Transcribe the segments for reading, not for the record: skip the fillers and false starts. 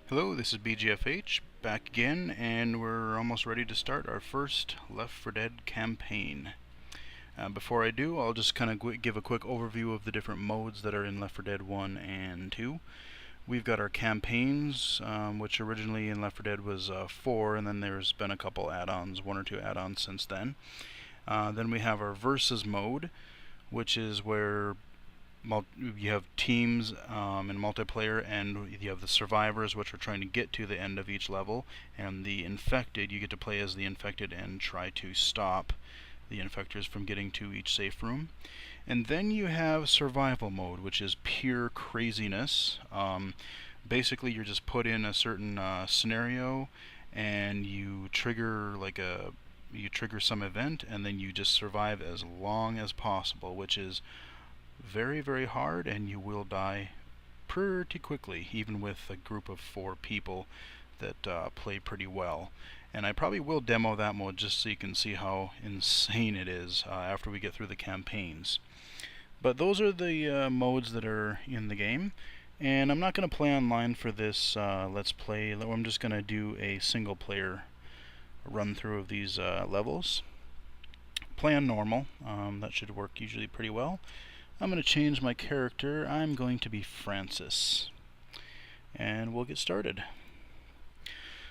Hello, this is BGFH, back again, and we're almost ready to start our first Left 4 Dead campaign. Before I do, I'll just kind of give a quick overview of the different modes that are in Left 4 Dead 1 and 2. We've got our campaigns, which originally in Left 4 Dead was 4, and then there's been a couple add-ons, 1 or 2 add-ons since then. Then we have our Versus mode, which is where you have teams in multiplayer, and you have the survivors, which are trying to get to the end of each level, and the infected, you get to play as the infected and try to stop the infectors from getting to each safe room. And then you have survival mode, which is pure craziness. Basically, you're just put in a certain scenario, and you trigger some event, and then you just survive as long as possible, which is very, very hard, and you will die pretty quickly, even with a group of 4 people that play pretty well. And I probably will demo that mode just so you can see how insane it is after we get through the campaigns. But those are the modes that are in the game, and I'm not going to play online for this Let's Play. I'm just going to do a single player run through of these levels. Play on normal, that should work usually pretty well. I'm going to change my character. I'm going to be Francis. And we'll get started.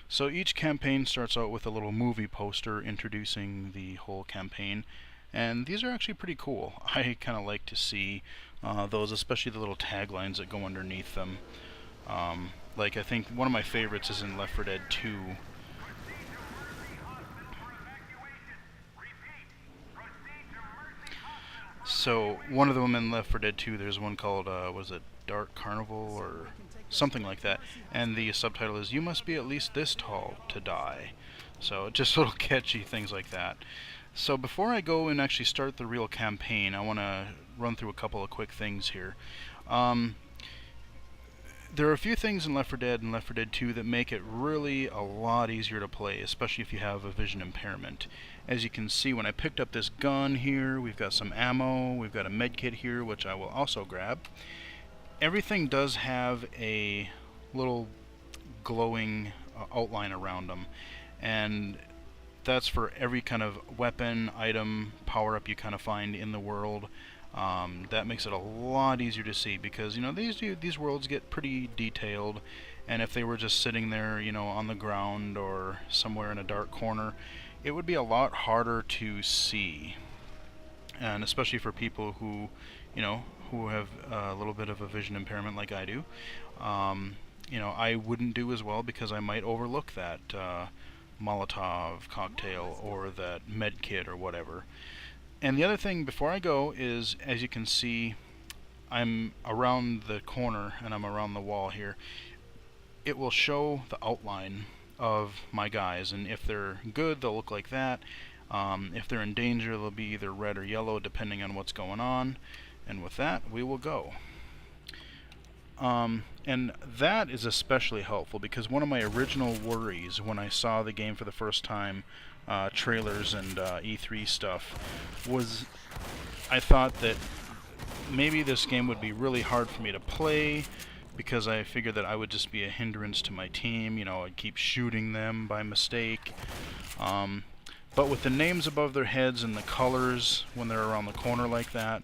So each campaign starts out with a little movie poster introducing the whole campaign. And these are actually pretty cool. I kind of like to see those, especially the little taglines that go underneath them. Like I think one of my favorites is in Left 4 Dead 2. So one of them in Left 4 Dead 2, there's one called, was it Dark Carnival or something like that, and the subtitle is "You must be at least this tall to die." So just little catchy things like that. So before I go and actually start the real campaign, I want to run through a couple of quick things here. There are a few things in Left 4 Dead and Left 4 Dead 2 that make it really a lot easier to play, especially if you have a vision impairment. As you can see, when I picked up this gun here, we've got some ammo, we've got a med kit here, which I will also grab. Everything does have a little glowing outline around them, and that's for every kind of weapon, item, power-up you kind of find in the world. That makes it a lot easier to see, because these worlds get pretty detailed, and if they were just sitting there on the ground or somewhere in a dark corner, it would be a lot harder to see. And especially for people who have a little bit of a vision impairment like I do, I wouldn't do as well, because I might overlook that Molotov cocktail or that med kit or whatever. And the other thing before I go is, as you can see, I'm around the corner and I'm around the wall here. It will show the outline of my guys, and if they're good, they'll look like that. If they're in danger, they'll be either red or yellow, depending on what's going on. And with that, we will go. And that is especially helpful, because one of my original worries when I saw the game for the first time, trailers and E3 stuff, was I thought that maybe this game would be really hard for me to play, because I figured that I would just be a hindrance to my team. I'd keep shooting them by mistake. But with the names above their heads and the colors when they're around the corner like that,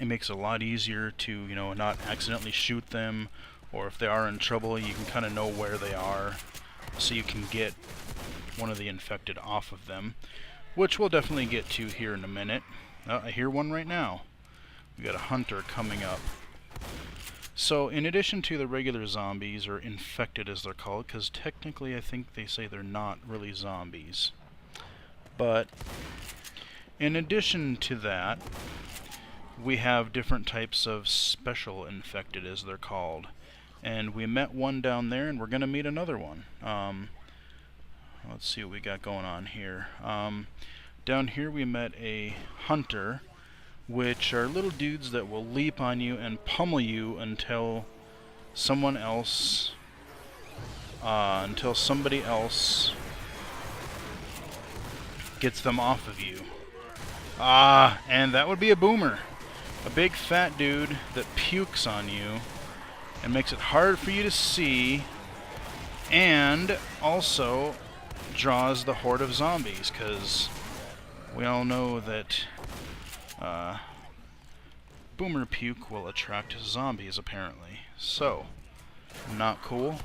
it makes it a lot easier to not accidentally shoot them, or if they are in trouble, you can kind of know where they are, so you can get one of the infected off of them, which we'll definitely get to here in a minute. I hear one right now. We got a hunter coming up. So in addition to the regular zombies, or infected as they're called, because technically I think they say they're not really zombies, but in addition to that, we have different types of special infected, as they're called. And we met one down there, and we're going to meet another one. Let's see what we got going on here. Down here we met a hunter, which are little dudes that will leap on you and pummel you until somebody else gets them off of you. And that would be a boomer. A big fat dude that pukes on you and makes it hard for you to see, and also draws the horde of zombies, because we all know that boomer puke will attract zombies, apparently. So, not cool.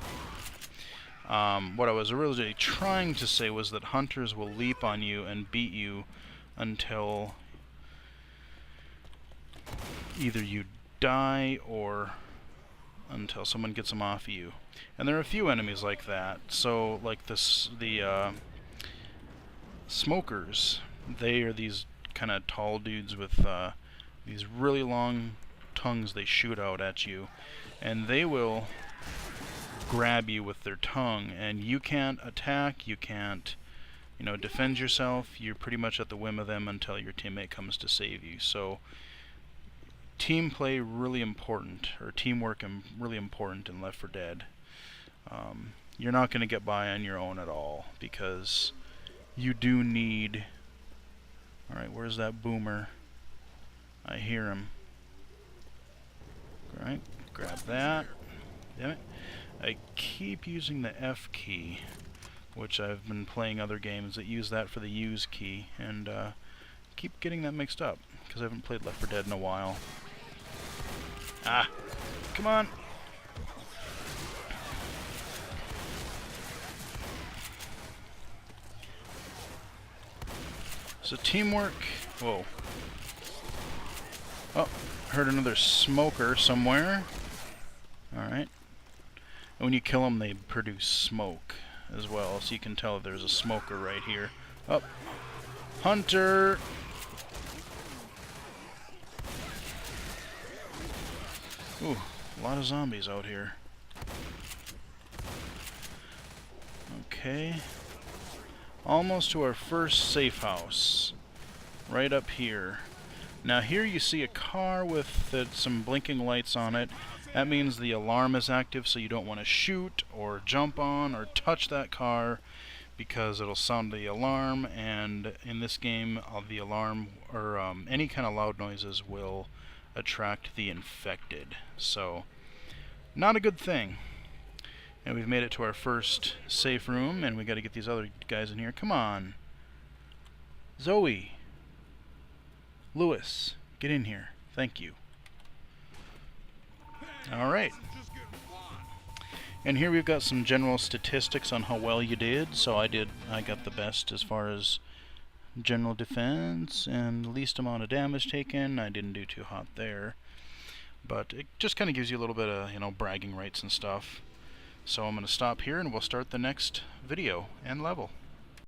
What I was originally trying to say was that hunters will leap on you and beat you until either you die or until someone gets them off of you. And there are a few enemies like that. So, like the smokers, they are these kind of tall dudes with these really long tongues they shoot out at you, and they will grab you with their tongue, and you can't attack, you can't, you know, defend yourself. You're pretty much at the whim of them until your teammate comes to save you. So team play really important, or teamwork really important in Left 4 Dead. You're not going to get by on your own at all, because you do need... Alright, where's that boomer? I hear him. Alright, grab that. Damn it. I keep using the F key, which I've been playing other games that use that for the use key, and keep getting that mixed up, because I haven't played Left 4 Dead in a while. Ah! Come on! So teamwork... Whoa. Oh, heard another smoker somewhere. Alright. And when you kill them, they produce smoke as well, so you can tell if there's a smoker right here. Oh! Hunter! Ooh, a lot of zombies out here. Okay. Almost to our first safe house. Right up here. Now here you see a car with some blinking lights on it. That means the alarm is active, so you don't want to shoot or jump on or touch that car, because it'll sound the alarm, and in this game the alarm or any kind of loud noises will attract the infected. So not a good thing. And we've made it to our first safe room, and we got to get these other guys in here. Come on. Zoe. Lewis, get in here. Thank you. Alright. And here we've got some general statistics on how well you did. So I got the best as far as general defense and least amount of damage taken. I didn't do too hot there. But it just kind of gives you a little bit of, you know, bragging rights and stuff. So I'm going to stop here and we'll start the next video and level.